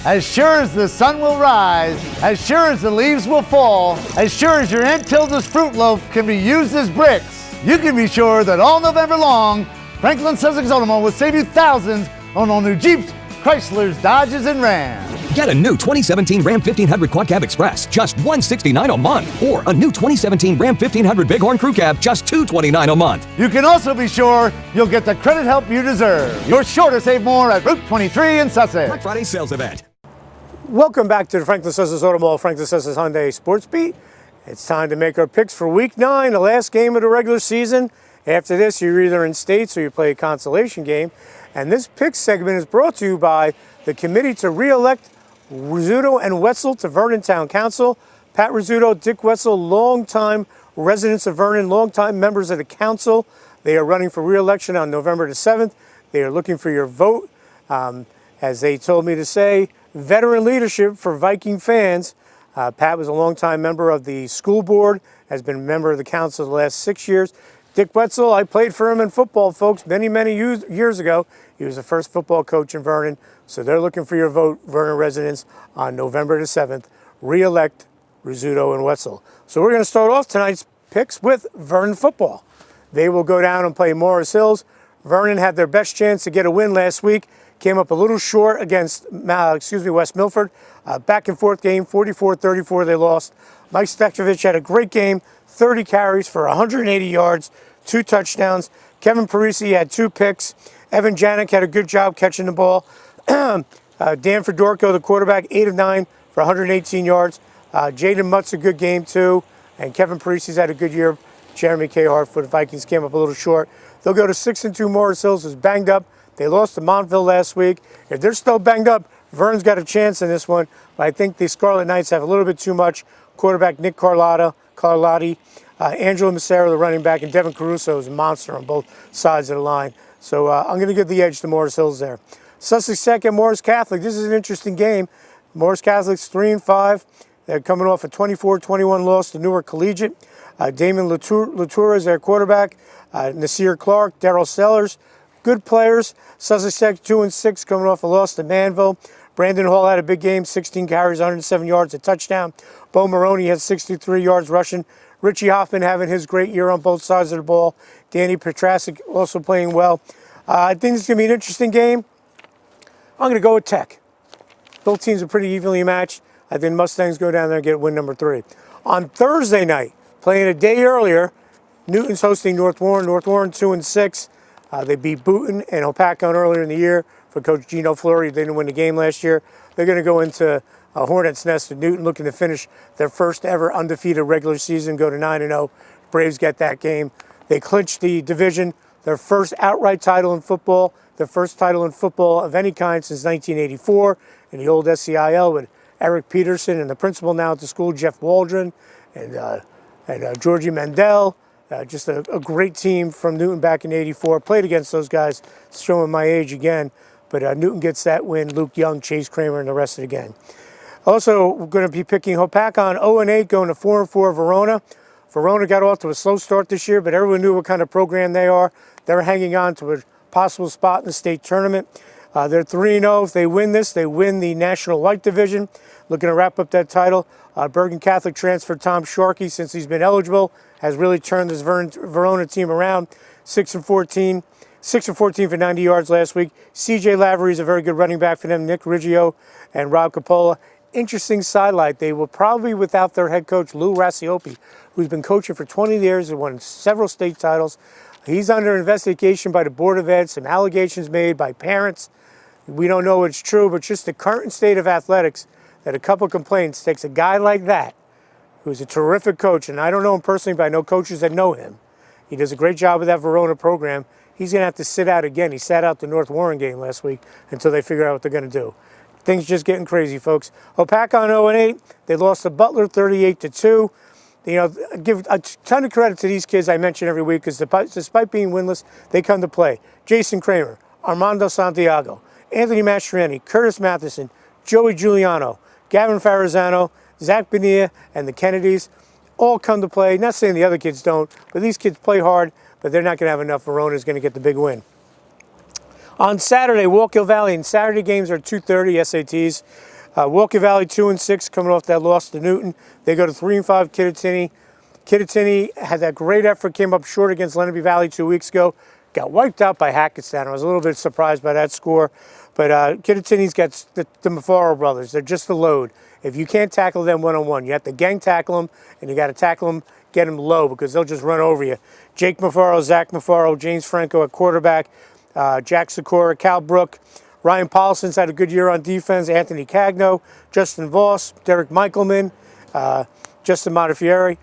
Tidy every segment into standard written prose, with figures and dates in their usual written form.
As sure as the sun will rise, as sure as the leaves will fall, as sure as your Aunt Tilda's fruit loaf can be used as bricks, you can be sure that all November long, Franklin Sussex Automall will save you thousands on all new Jeeps, Chryslers, Dodges, and Rams. Get a new 2017 Ram 1500 Quad Cab Express, just $169 a month. Or a new 2017 Ram 1500 Bighorn Crew Cab, just $229 a month. You can also be sure you'll get the credit help you deserve. You're sure to save more at Route 23 in Sussex. Black Friday sales event. Welcome back to the Franklin Sussex Automall, Franklin Sussex Hyundai Sports Beat. It's time to make our picks for Week 9, the last game of the regular season. After this, you're either in states or you play a consolation game. And this pick segment is brought to you by the Committee to Re-elect Rizzuto and Wetzel to Vernon Town Council. Pat Rizzuto, Dick Wetzel, longtime residents of Vernon, longtime members of the council. They are running for re-election on November the 7th. They are looking for your vote. As they told me to say, veteran leadership for Viking fans. Pat was a longtime member of the school board, has been a member of the council the last 6 years. Dick Wetzel, I played for him in football, folks, many years ago. He was the first football coach in Vernon. So they're looking for your vote, Vernon residents, on November the 7th. Re-elect Rizzuto and Wetzel. So we're going to start off tonight's picks with Vernon football. They will go down and play Morris Hills. Vernon had their best chance to get a win last week. Came up a little short against West Milford. Back and forth game, 44-34 they lost. Mike Stektovich had a great game, 30 carries for 180 yards, 2 touchdowns. Kevin Parisi had 2 picks. Evan Janik had a good job catching the ball. Dan Fedorko, the quarterback, 8 of 9 for 118 yards. Jaden Mutt's a good game too. And Kevin Parisi's had a good year. Jeremy Cahart for the Vikings came up a little short. They'll go to 6-2. Morris Hills is banged up. They lost to Montville last week. If they're still banged up, Vernon's got a chance in this one. But I think the Scarlet Knights have a little bit too much. Quarterback Nick Carlotti, Angelo Massaro, the running back, and Devin Caruso is a monster on both sides of the line. So I'm going to give the edge to Morris Hills there. Sussex second, Morris Catholic. This is an interesting game. Morris Catholic's 3-5. They're coming off a 24-21 loss to Newark Collegiate. Damon Latour is their quarterback. Nasir Clark, Darrell Sellers, good players. Sussex Tech 2-6, coming off a loss to Manville. Brandon Hall had a big game, 16 carries, 107 yards, a touchdown. Bo Maroney had 63 yards rushing. Richie Hoffman having his great year on both sides of the ball. Danny Petrasic also playing well. I think it's going to be an interesting game. I'm going to go with Tech. Both teams are pretty evenly matched. I think Mustangs go down there and get win number 3. On Thursday night, playing a day earlier, Newton's hosting North Warren. North Warren 2-6. They beat Boonton and Opakon earlier in the year for Coach Gino Fleury. They didn't win the game last year. They're going to go into a Hornets' nest with Newton looking to finish their first ever undefeated regular season, go to 9-0. Braves get that game. They clinched the division, their first outright title in football, their first title in football of any kind since 1984 in the old SCIL with Eric Peterson and the principal now at the school, Jeff Waldron, and Georgie Mandel. Just a great team from Newton back in '84. Played against those guys, showing my age again. But Newton gets that win. Luke Young, Chase Kramer, and the rest of the gang. Also, we're going to be picking Hopakon 0-8, going to 4-4 Verona. Verona got off to a slow start this year, but everyone knew what kind of program they are. They're hanging on to a possible spot in the state tournament. They're 3-0. If they win this, they win the National White Division. Looking to wrap up that title. Bergen Catholic transfer Tom Sharkey, since he's been eligible, has really turned this Verona team around. 6-14 for 90 yards last week. CJ Lavery is a very good running back for them. Nick Riggio and Rob Capola. Interesting sidelight. They will probably without their head coach, Lou Rassiopi, who's been coaching for 20 years and won several state titles. He's under investigation by the Board of Ed, some allegations made by parents. We don't know it's true, but just the current state of athletics, that a couple complaints takes a guy like that, who's a terrific coach, and I don't know him personally, but I know coaches that know him. He does a great job with that Verona program. He's going to have to sit out again. He sat out the North Warren game last week until they figure out what they're going to do. Things just getting crazy, folks. Opakon 0-8. They lost to Butler 38-2. You know, give a ton of credit to these kids I mention every week because despite being winless, they come to play. Jason Kramer, Armando Santiago, Anthony Mastroianni, Curtis Matheson, Joey Giuliano, Gavin Farazano, Zach Bonilla, and the Kennedys all come to play. Not saying the other kids don't, but these kids play hard, but they're not going to have enough. Verona's going to get the big win. On Saturday, Walkill Valley, and Saturday games are 2:30 SATs. Walkill Valley 2-6, coming off that loss to Newton. They go to 3-5 Kittatinny. Kittatinny had that great effort, came up short against Lenape Valley 2 weeks ago. Got wiped out by Hackettstown. I was a little bit surprised by that score. But Kittatinny's got the Mafaro brothers. They're just a load. If you can't tackle them one-on-one, you have to gang tackle them, and you got to tackle them, get them low, because they'll just run over you. Jake Mafaro, Zach Mafaro, James Franco at quarterback, Jack Sikora, Cal Brook. Ryan Polson's had a good year on defense. Anthony Cagno, Justin Voss, Derek Michaelman, Justin Montefiore,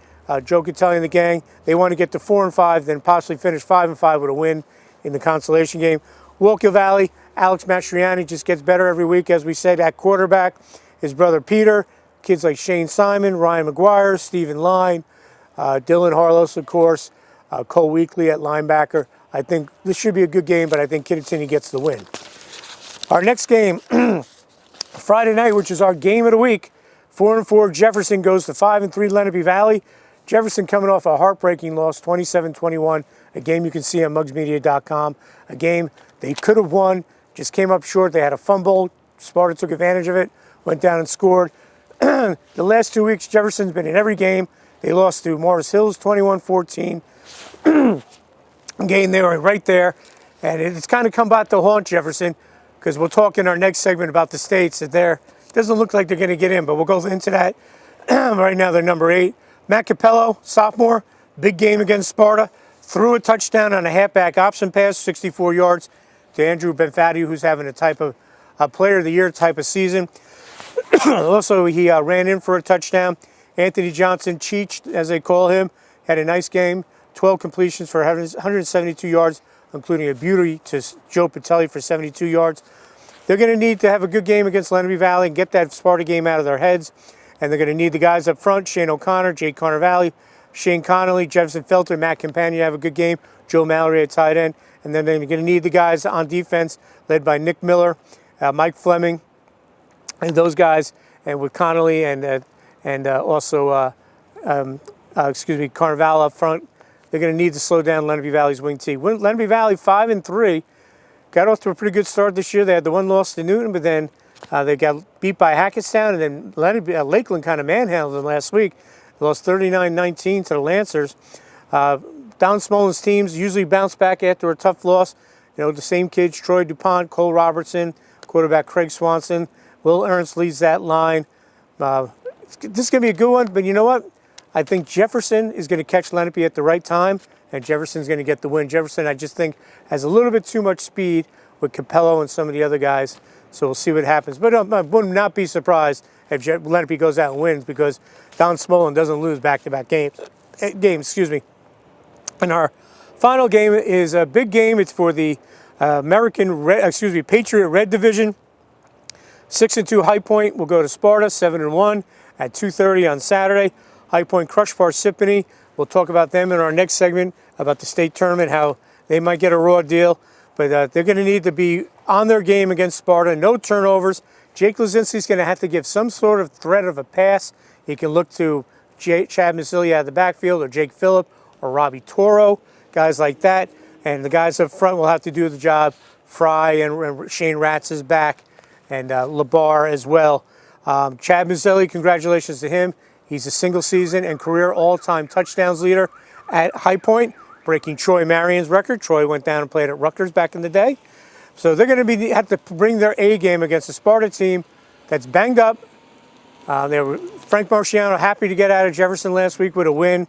Joe Catelli and the gang. They want to get to 4-5, then possibly finish 5-5 with a win in the consolation game. Walkill Valley, Alex Mastriani just gets better every week, as we said, at quarterback. His brother Peter, kids like Shane Simon, Ryan McGuire, Stephen Line, Dylan Harlos, of course, Cole Weekly at linebacker. I think this should be a good game, but I think Kittatinny gets the win. Our next game, Friday night, which is our game of the week, 4-4, Jefferson goes to 5-3 Lenape Valley. Jefferson coming off a heartbreaking loss, 27-21, a game you can see on mugsmedia.com, a game they could have won, just came up short. They had a fumble. Sparta took advantage of it, went down and scored. The last 2 weeks, Jefferson's been in every game. They lost to Morris Hills 21-14. Game, they were right there. And it's kind of come back to haunt Jefferson, because we'll talk in our next segment about the states that it doesn't look like they're going to get in, but we'll go into that. Right now, they're number 8. Matt Capello, sophomore, big game against Sparta, threw a touchdown on a halfback option pass, 64 yards, to Andrew Benfatti, who's having a type of player of the year type of season. Also, he ran in for a touchdown. Anthony Johnson, Cheech, as they call him, had a nice game, 12 completions for 172 yards, including a beauty to Joe Patelli for 72 yards. They're going to need to have a good game against Lenape Valley and get that Sparta game out of their heads. And they're going to need the guys up front, Shane O'Connor, Jake Carnavale, Shane Connolly, Jefferson Felter, Matt Campagna have a good game, Joe Mallory at tight end. And then they're going to need the guys on defense, led by Nick Miller, Mike Fleming, and those guys, and with Connolly and also Carnavale up front. They're going to need to slow down Lenape Valley's wing T. Lenape Valley 5-3, got off to a pretty good start this year. They had the one loss to Newton, but then they got beat by Hackettstown, and then Lakeland kind of manhandled them last week. They lost 39-19 to the Lancers. Don Smollen's teams usually bounce back after a tough loss. You know, the same kids, Troy DuPont, Cole Robertson, quarterback Craig Swanson. Will Ernst leads that line. This is going to be a good one, but you know what? I think Jefferson is going to catch Lenape at the right time, and Jefferson's going to get the win. Jefferson, I just think, has a little bit too much speed with Capello and some of the other guys, so we'll see what happens. But I would not be surprised if Lenape goes out and wins, because Don Smollen doesn't lose back-to-back games. And our final game is a big game. It's for the Patriot Red Division. 6-2 High Point will go to Sparta, 7-1 at 2:30 on Saturday. High Point crush Parsippany. We'll talk about them in our next segment about the state tournament, how they might get a raw deal. But they're going to need to be on their game against Sparta. No turnovers. Jake Lazinski's going to have to give some sort of threat of a pass. He can look to Chad Masilia out of the backfield, or Jake Phillip, or Robbie Toro, guys like that. And the guys up front will have to do the job. Fry and Shane Ratz is back, and Labar as well. Chad Masilia, congratulations to him. He's a single season and career all-time touchdowns leader at High Point, breaking Troy Marion's record. Troy went down and played at Rutgers back in the day. So they're going to have to bring their A game against a Sparta team that's banged up. Frank Marciano happy to get out of Jefferson last week with a win.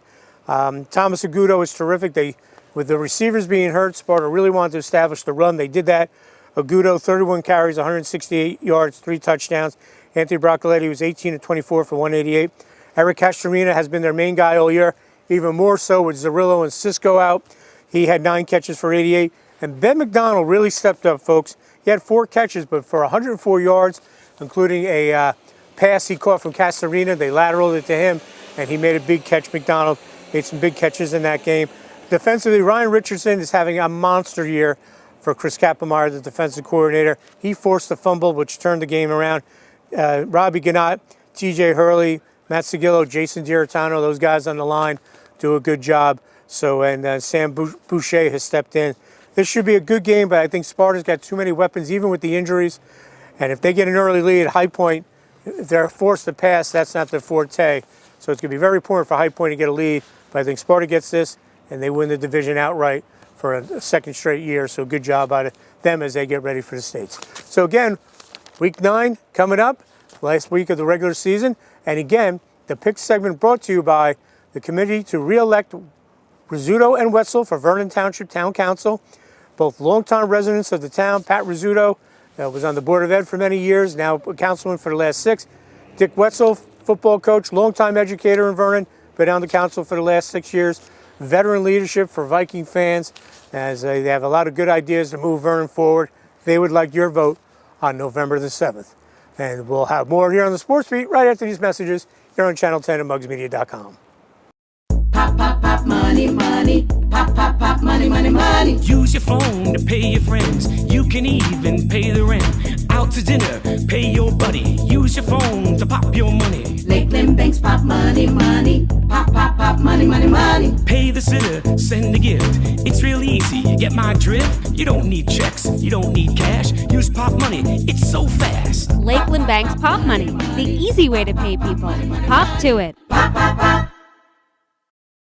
Thomas Agudo is terrific. With the receivers being hurt, Sparta really wanted to establish the run. They did that. Agudo, 31 carries, 168 yards, 3 touchdowns. Anthony Broccoletti was 18-24 for 188. Eric Castorina has been their main guy all year, even more so with Zarillo and Cisco out. He had 9 catches for 88. And Ben McDonald really stepped up, folks. He had 4 catches, but for 104 yards, including a pass he caught from Castorina. They lateraled it to him, and he made a big catch. McDonald made some big catches in that game. Defensively, Ryan Richardson is having a monster year for Chris Kappemeyer, the defensive coordinator. He forced the fumble, which turned the game around. Robbie Gannott, TJ Hurley, Matt Sigillo, Jason Diartano, those guys on the line do a good job. So, and Sam Boucher has stepped in this should be a good game, but I think Sparta's got too many weapons, even with the injuries. And if they get an early lead at High Point, if they're forced to pass, that's not their forte. So it's going to be very important for High Point to get a lead. But I think Sparta gets this, and they win the division outright for a second straight year. So good job out of them as they get ready for the States. So again, Week 9 coming up, last week of the regular season. And again, the pick segment brought to you by the committee to re-elect Rizzuto and Wetzel for Vernon Township Town Council. Both longtime residents of the town. Pat Rizzuto was on the Board of Ed for many years, now a councilman for the last 6. Dick Wetzel, football coach, longtime educator in Vernon, been on the council for the last 6 years. Veteran leadership for Viking fans, as they have a lot of good ideas to move Vernon forward. They would like your vote on November the 7th. And we'll have more here on the Sports Beat right after these messages here on Channel 10 at mugsmedia.com. Pop, pop, pop, money, money. Pop, pop, pop, money, money, money. Use your phone to pay your friends. You can even pay the rent. Out to dinner, pay your buddy. Use your phone to pop your money. Lakeland Banks, pop, money, money. Pop, pop, pop, money, money, money. Pay the sitter, send a gift. It's real easy, you get my drift? You don't need checks, you don't need cash. Use Pop Money, it's so fast. Lakeland Bank's Pop Money, the easy way to pay people. Pop to it. Pop, pop, pop.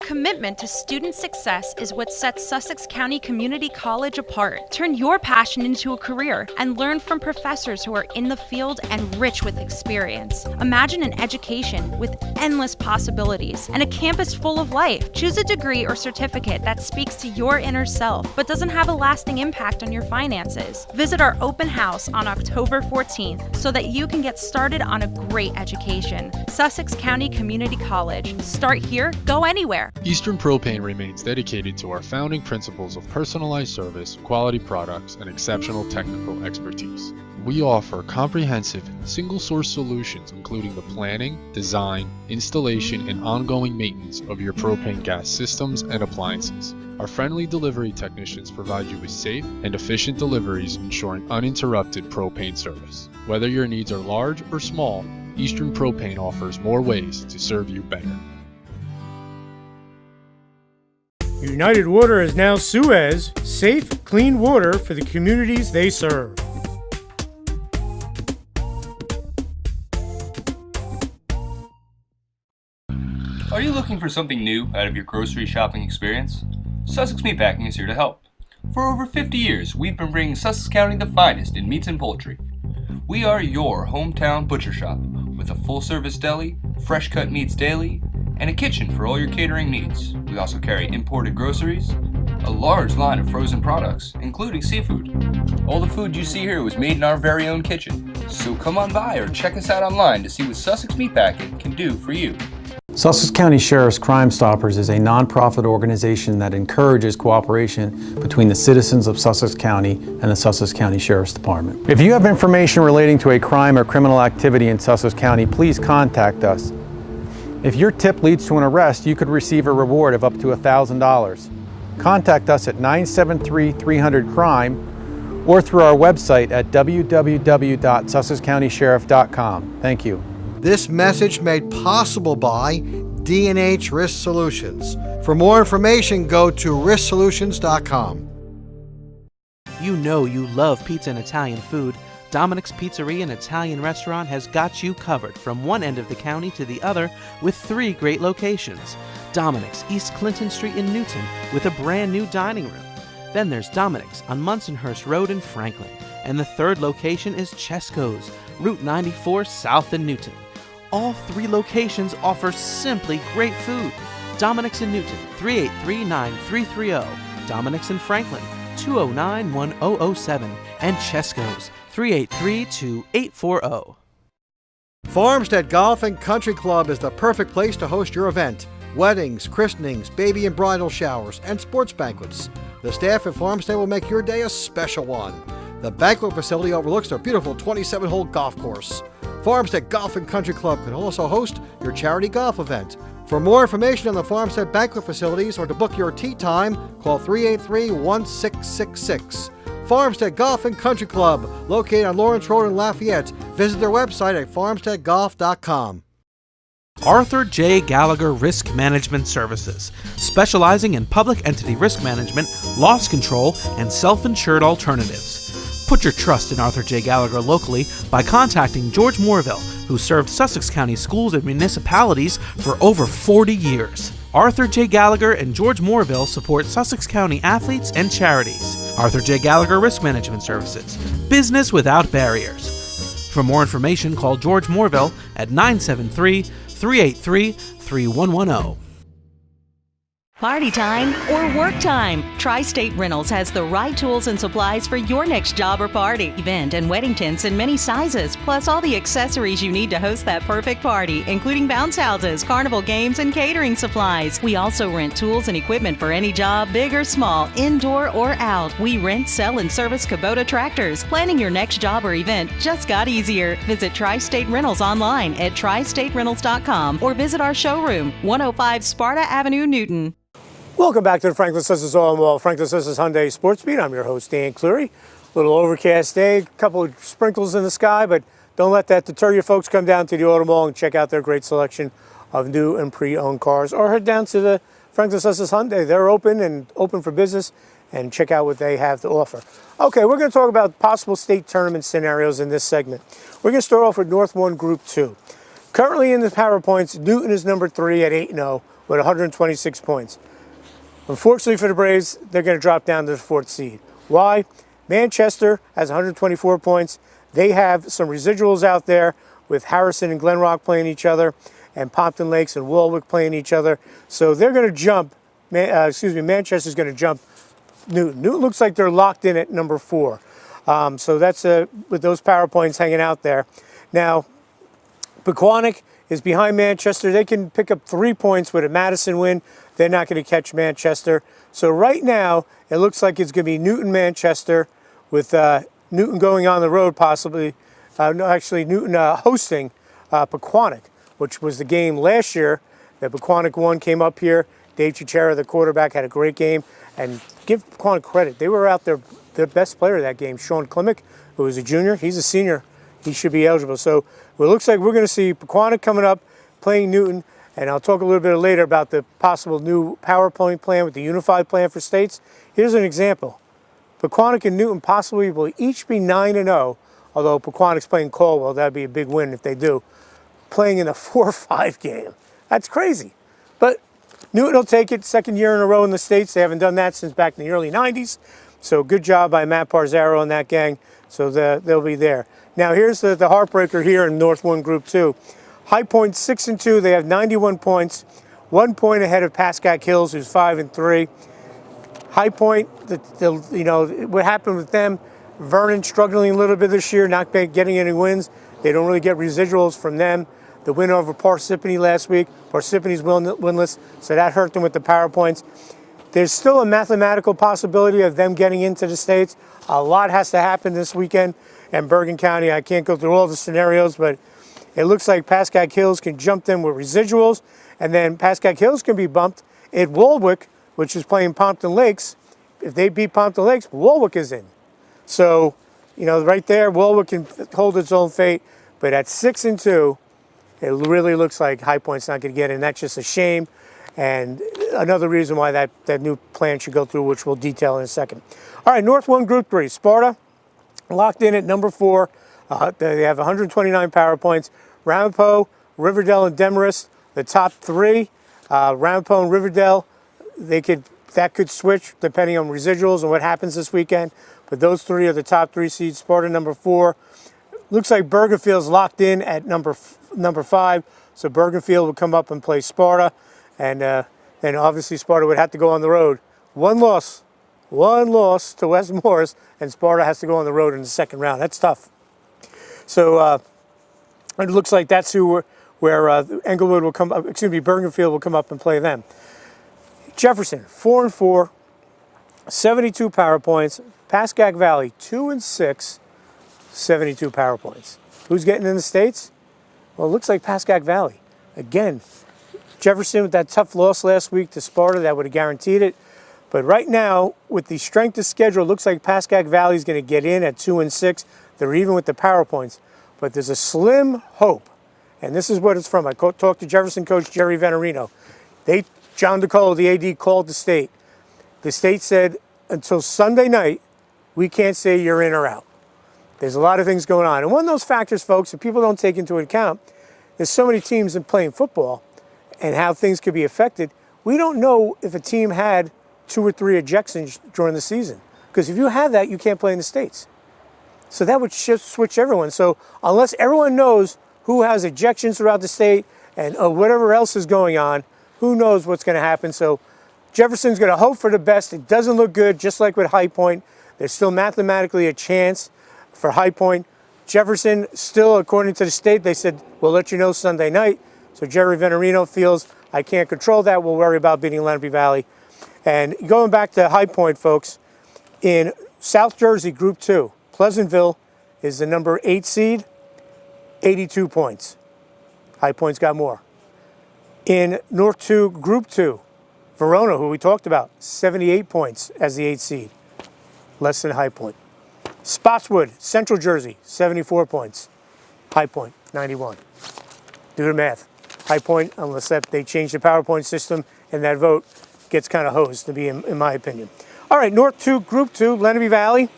Commitment to student success is what sets Sussex County Community College apart. Turn your passion into a career and learn from professors who are in the field and rich with experience. Imagine an education with endless possibilities and a campus full of life. Choose a degree or certificate that speaks to your inner self but doesn't have a lasting impact on your finances. Visit our open house on October 14th so that you can get started on a great education. Sussex County Community College. Start here, go anywhere. Eastern Propane remains dedicated to our founding principles of personalized service, quality products, and exceptional technical expertise. We offer comprehensive, single-source solutions including the planning, design, installation, and ongoing maintenance of your propane gas systems and appliances. Our friendly delivery technicians provide you with safe and efficient deliveries, ensuring uninterrupted propane service. Whether your needs are large or small, Eastern Propane offers more ways to serve you better. United Water is now Suez, safe, clean water for the communities they serve. Are you looking for something new out of your grocery shopping experience? Sussex Meatpacking is here to help. For over 50 years, we've been bringing Sussex County the finest in meats and poultry. We are your hometown butcher shop with a full-service deli, fresh cut meats daily, and a kitchen for all your catering needs. We also carry imported groceries, a large line of frozen products, including seafood. All the food you see here was made in our very own kitchen. So come on by or check us out online to see what Sussex Meatpacking can do for you. Sussex County Sheriff's Crime Stoppers is a nonprofit organization that encourages cooperation between the citizens of Sussex County and the Sussex County Sheriff's Department. If you have information relating to a crime or criminal activity in Sussex County, please contact us. If your tip leads to an arrest, you could receive a reward of up to $1,000. Contact us at 973-300-CRIME or through our website at www.sussexcountysheriff.com. Thank you. This message made possible by D&H Risk Solutions. For more information, go to risksolutions.com. You know you love pizza and Italian food. Dominic's Pizzeria and Italian Restaurant has got you covered from one end of the county to the other with 3 great locations. Dominic's, East Clinton Street in Newton, with a brand new dining room. Then there's Dominic's on Munsonhurst Road in Franklin. And the 3rd location is Chesco's, Route 94 South in Newton. All 3 locations offer simply great food. Dominic's in Newton, 383-9330. Dominic's in Franklin, 209-1007. And Chesco's, 383-2840. Farmstead Golf and Country Club is the perfect place to host your event. Weddings, christenings, baby and bridal showers, and sports banquets. The staff at Farmstead will make your day a special one. The banquet facility overlooks their beautiful 27-hole golf course. Farmstead Golf and Country Club can also host your charity golf event. For more information on the Farmstead banquet facilities or to book your tee time, call 383-1666. Farmstead Golf and Country Club, located on Lawrence Road in Lafayette. Visit their website at farmsteadgolf.com. Arthur J. Gallagher Risk Management Services, specializing in public entity risk management, loss control, and self-insured alternatives. Put your trust in Arthur J. Gallagher locally by contacting George Moorville, who served Sussex County schools and municipalities for over 40 years. Arthur J. Gallagher and George Moorville support Sussex County athletes and charities. Arthur J. Gallagher Risk Management Services, business without barriers. For more information, call George Moorville at 973-383-3110. Party time or work time? Tri-State Rentals has the right tools and supplies for your next job or party, event, and wedding tents in many sizes, plus all the accessories you need to host that perfect party, including bounce houses, carnival games, and catering supplies. We also rent tools and equipment for any job, big or small, indoor or out. We rent, sell, and service Kubota tractors. Planning your next job or event just got easier. Visit Tri-State Rentals online at tristaterentals.com or visit our showroom, 105 Sparta Avenue, Newton. Welcome back to the Franklin Sessions Automall, Franklin Sessions Hyundai Sports Beat. I'm your host, Dan Cleary. Little overcast day, a couple of sprinkles in the sky, but don't let that deter you folks. Come down to the Automall and check out their great selection of new and pre-owned cars, or head down to the Franklin Sessions Hyundai. They're open for business, and check out what they have to offer. Okay, we're going to talk about possible state tournament scenarios in this segment. We're going to start off with North 1 Group 2. Currently in the PowerPoints, Newton is number 3 at 8-0 with 126 points. Unfortunately for the Braves, they're going to drop down to the 4th seed. Why? Manchester has 124 points. They have some residuals out there with Harrison and Glen Rock playing each other and Pompton Lakes and Warwick playing each other. So they're going to jump, Manchester's going to jump Newton. Newton looks like they're locked in at number 4. So that's with those PowerPoints hanging out there. Now, Pequannock is behind Manchester. They can pick up 3 points with a Madison win. They're not going to catch Manchester. So right now, it looks like it's going to be Newton-Manchester with Newton going on the road possibly. Newton hosting Pequannock, which was the game last year that Pequannock won, came up here. Dave Chichera, the quarterback, had a great game. And give Pequannock credit. They were out there, their best player of that game, Sean Klimek, who was a junior. He's a senior. He should be eligible. So it looks like we're going to see Pequannock coming up, playing Newton. And I'll talk a little bit later about the possible new PowerPoint plan with the unified plan for states. Here's an example. Pequannock and Newton possibly will each be 9-0, although Pequannock's playing Caldwell. That'd be a big win if they do. Playing in a 4-5 game. That's crazy. But Newton will take it, second year in a row in the states. They haven't done that since back in the early 90s. So good job by Matt Parzaro and that gang. So they'll be there. Now here's the heartbreaker here in North 1 Group 2. High Point 6-2. They have 91 points, 1 point ahead of Pascack Hills, who's 5-3. High Point, what happened with them? Vernon struggling a little bit this year, not getting any wins. They don't really get residuals from them. The win over Parsippany last week. Parsippany's winless, so that hurt them with the PowerPoints. There's still a mathematical possibility of them getting into the states. A lot has to happen this weekend in Bergen County. I can't go through all the scenarios, but it looks like Pascack Hills can jump them with residuals, and then Pascack Hills can be bumped at Warwick, which is playing Pompton Lakes. If they beat Pompton Lakes, Warwick is in. So, right there, Warwick can hold its own fate. But at 6-2, it really looks like High Point's not going to get in. That's just a shame. And another reason why that new plan should go through, which we'll detail in a second. All right, North 1 Group 3. Sparta locked in at number 4. They have 129 PowerPoints. Ramapo, Riverdale, and Demarest, the top 3. Ramapo and Riverdale, that could switch depending on residuals and what happens this weekend. But those 3 are the top 3 seeds. Sparta number 4. Looks like Bergenfield's locked in at number 5. So Bergenfield would come up and play Sparta. And then obviously Sparta would have to go on the road. One loss to West Morris, and Sparta has to go on the road in the second round. That's tough. So it looks like that's where Englewood will come up, Bergenfield will come up and play them. Jefferson, 4-4, 72 PowerPoints. Pascack Valley, 2-6, 72 PowerPoints. Who's getting in the states? Well, it looks like Pascack Valley. Again, Jefferson with that tough loss last week to Sparta, that would have guaranteed it. But right now, with the strength of schedule, it looks like Pascack Valley is going to get in at 2-6. They're even with the PowerPoints. But there's a slim hope And this is what it's from. I talked to Jefferson coach Jerry Venarino. John DeColo, the AD, called the state. The state said, until Sunday night, we can't say you're in or out. There's a lot of things going on. And one of those factors, folks, that people don't take into account, there's so many teams in playing football and how things could be affected. We don't know if a team had 2 or 3 ejections during the season. Because if you have that, you can't play in the States. So that would switch everyone. So unless everyone knows who has ejections throughout the state and whatever else is going on, who knows what's going to happen. So Jefferson's going to hope for the best. It doesn't look good, just like with High Point. There's still mathematically a chance for High Point. Jefferson, still, according to the state, they said, we'll let you know Sunday night. So Jerry Venarino feels, I can't control that. We'll worry about beating Lenape Valley. And going back to High Point, folks, in South Jersey, Group 2, Pleasantville is the number 8 seed, 82 points. High Point's got more. In North 2, Group 2, Verona, who we talked about, 78 points as the 8th seed, less than High Point. Spotswood, Central Jersey, 74 points. High Point, 91. Do the math. High Point, unless they change the PowerPoint system and that vote gets kind of hosed, to be in my opinion. All right, North 2, Group 2, Lenape Valley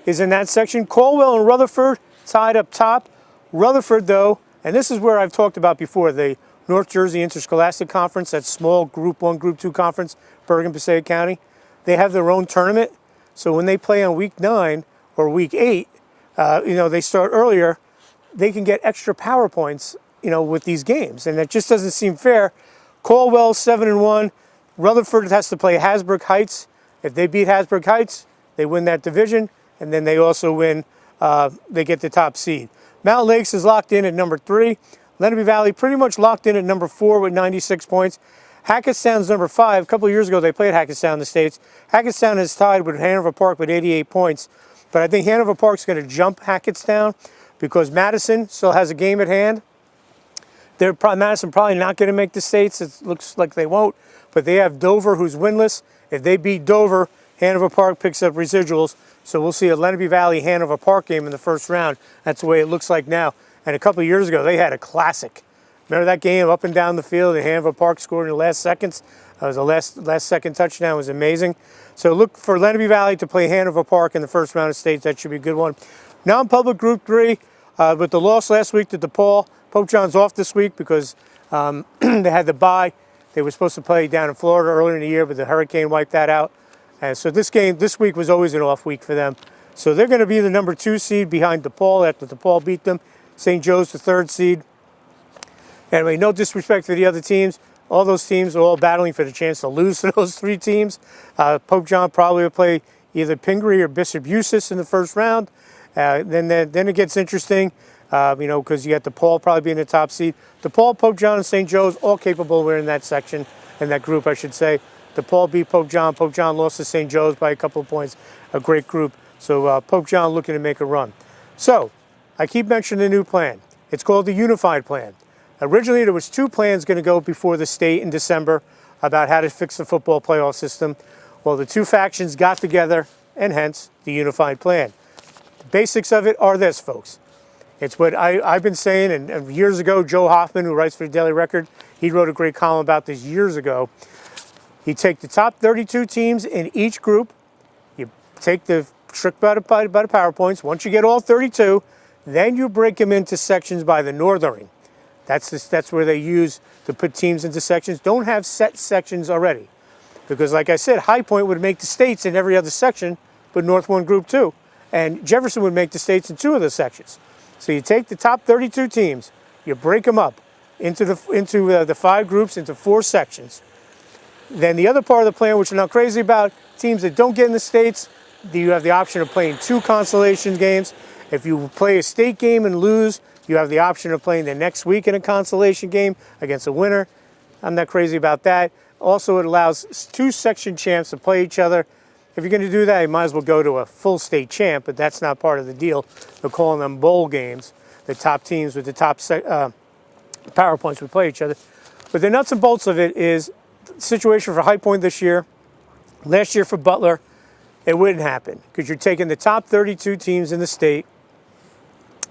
is in that section. Caldwell and Rutherford tied up top. Rutherford, though, and this is where I've talked about before, the North Jersey Interscholastic Conference, that small Group 1, Group 2 conference, Bergen, Passaic County, they have their own tournament. So when they play on week 9 or week 8, they start earlier, they can get extra power points, with these games. And that just doesn't seem fair. Caldwell, 7-1. Rutherford has to play Hasbrook Heights. If they beat Hasbrook Heights, they win that division. And then they also win, they get the top seed. Mountain Lakes is locked in at number 3. Lenape Valley pretty much locked in at number 4 with 96 points. Hackettstown's number 5. A couple of years ago, they played Hackettstown in the States. Hackettstown is tied with Hanover Park with 88 points. But I think Hanover Park's going to jump Hackettstown because Madison still has a game at hand. Madison probably not going to make the States. It looks like they won't. But they have Dover, who's winless. If they beat Dover, Hanover Park picks up residuals. So we'll see a Lenape Valley-Hanover Park game in the first round. That's the way it looks like now. And a couple of years ago, they had a classic. Remember that game up and down the field, and Hanover Park scored in the last seconds? That was the last second touchdown. It was amazing. So look for Lenape Valley to play Hanover Park in the first round of states. That should be a good one. Non-public Group 3, with the loss last week to DePaul. Pope John's off this week because they had the bye. They were supposed to play down in Florida earlier in the year, but the hurricane wiped that out. And so this week was always an off week for them. So they're going to be the number 2 seed behind DePaul after DePaul beat them. St. Joe's the 3rd seed. Anyway, no disrespect to the other teams. All those teams are all battling for the chance to lose to those 3 teams. Pope John probably will play either Pingree or Bishop Eustace in the first round. Then it gets interesting, because you got DePaul probably being the top seed. DePaul, Pope John, and St. Joe's all capable. We're in that section, in that group, I should say. DePaul beat Pope John. Pope John lost to St. Joe's by a couple of points. A great group. So Pope John looking to make a run. So I keep mentioning the new plan. It's called the Unified Plan. Originally, there was 2 plans going to go before the state in December about how to fix the football playoff system. Well, the 2 factions got together, and hence the Unified Plan. The basics of it are this, folks. It's what I've been saying, and years ago, Joe Hoffman, who writes for the Daily Record, he wrote a great column about this years ago. You take the top 32 teams in each group, you take the trick by the PowerPoints. Once you get all 32, then you break them into sections by the northering. That's where they use to put teams into sections. Don't have set sections already. Because like I said, High Point would make the states in every other section, but North 1 Group 2. And Jefferson would make the states in 2 of the sections. So you take the top 32 teams, you break them up into the 5 groups, into 4 sections. Then the other part of the plan, which we're not crazy about, teams that don't get in the states, you have the option of playing 2 consolation games. If you play a state game and lose, you have the option of playing the next week in a consolation game against a winner. I'm not crazy about that. Also, it allows 2 section champs to play each other. If you're going to do that, you might as well go to a full state champ, but that's not part of the deal. They're calling them bowl games. The top teams with the top PowerPoints would play each other. But the nuts and bolts of it is the situation for High Point this year. Last year for Butler, it wouldn't happen because you're taking the top 32 teams in the state,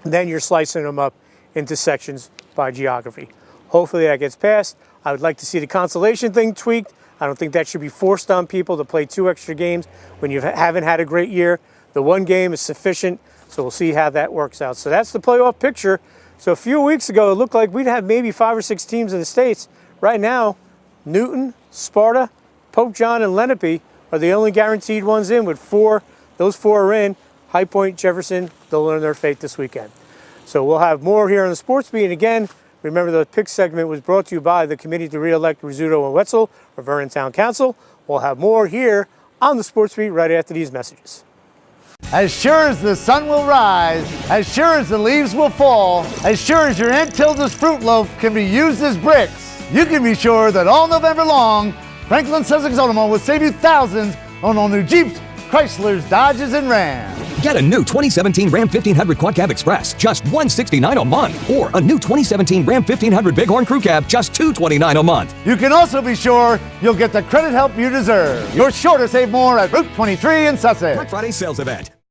and then you're slicing them up into sections by geography. Hopefully that gets passed. I would like to see the consolation thing tweaked. I don't think that should be forced on people to play 2 extra games when you haven't had a great year. The 1 game is sufficient, so we'll see how that works out. So that's the playoff picture. So a few weeks ago, it looked like we'd have maybe 5 or 6 teams in the States. Right now, Newton, Sparta, Pope John, and Lenape are the only guaranteed ones in with 4. Those 4 are in. High Point, Jefferson, they'll learn their fate this weekend. So we'll have more here on the Sports Beat. And again, remember the pick segment was brought to you by the Committee to Re-elect Rizzuto and Wetzel for Vernon Town Council. We'll have more here on the Sports Beat right after these messages. As sure as the sun will rise, as sure as the leaves will fall, as sure as your Aunt Tilda's fruit loaf can be used as bricks, you can be sure that all November long, Franklin Sussex Automobile will save you thousands on all new Jeeps, Chryslers, Dodges, and Rams. Get a new 2017 Ram 1500 Quad Cab Express, just $169 a month. Or a new 2017 Ram 1500 Bighorn Crew Cab, just $229 a month. You can also be sure you'll get the credit help you deserve. You're sure to save more at Route 23 in Sussex. Black Friday sales event.